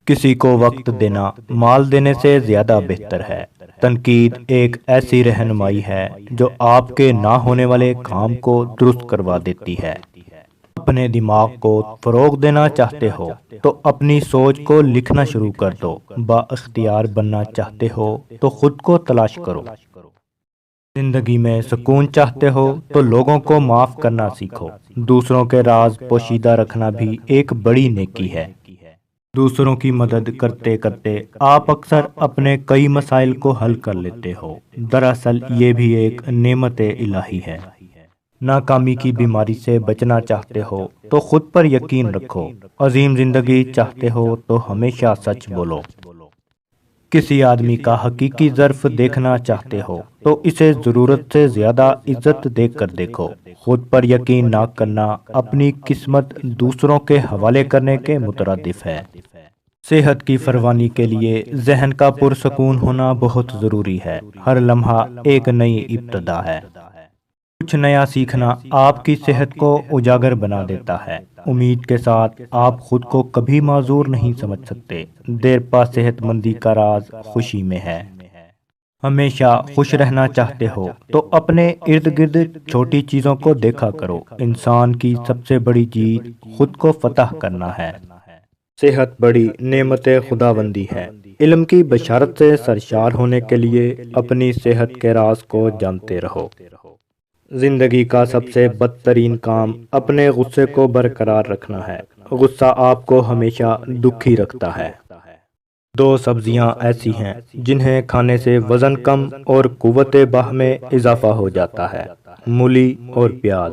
کسی کو وقت دینا مال دینے سے زیادہ بہتر ہے۔ تنقید ایک ایسی رہنمائی ہے جو آپ کے نہ ہونے والے کام کو درست کروا دیتی ہے۔ اپنے دماغ کو فروغ دینا چاہتے ہو تو اپنی سوچ کو لکھنا شروع کر دو۔ با اختیار بننا چاہتے ہو تو خود کو تلاش کرو۔ زندگی میں سکون چاہتے ہو تو لوگوں کو معاف کرنا سیکھو۔ دوسروں کے راز پوشیدہ رکھنا بھی ایک بڑی نیکی ہے۔ دوسروں کی مدد کرتے کرتے آپ اکثر اپنے کئی مسائل کو حل کر لیتے ہو۔ دراصل یہ بھی ایک نعمت الہی ہے۔ ناکامی کی بیماری سے بچنا چاہتے ہو تو خود پر یقین رکھو۔ عظیم زندگی چاہتے ہو تو ہمیشہ سچ بولو۔ کسی آدمی کا حقیقی ظرف دیکھنا چاہتے ہو تو اسے ضرورت سے زیادہ عزت دے کر دیکھو۔ خود پر یقین نہ کرنا اپنی قسمت دوسروں کے حوالے کرنے کے مترادف ہے۔ صحت کی فراوانی کے لیے ذہن کا پرسکون ہونا بہت ضروری ہے۔ ہر لمحہ ایک نئی ابتدا ہے۔ کچھ نیا سیکھنا آپ کی صحت کو اجاگر بنا دیتا ہے۔ امید کے ساتھ آپ خود کو کبھی معذور نہیں سمجھ سکتے۔ دیر پا صحت مندی کا راز خوشی میں ہے۔ ہمیشہ خوش رہنا چاہتے ہو تو اپنے ارد گرد چھوٹی چیزوں کو دیکھا کرو۔ انسان کی سب سے بڑی جیت خود کو فتح کرنا ہے۔ صحت بڑی نعمت خداوندی ہے۔ علم کی بشارت سے سرشار ہونے کے لیے اپنی صحت کے راز کو جانتے رہو۔ زندگی کا سب سے بدترین کام اپنے غصے کو برقرار رکھنا ہے۔ غصہ آپ کو ہمیشہ دکھی رکھتا ہے۔ دو سبزیاں ایسی ہیں جنہیں کھانے سے وزن کم اور قوت باہ میں اضافہ ہو جاتا ہے، مولی اور پیاز۔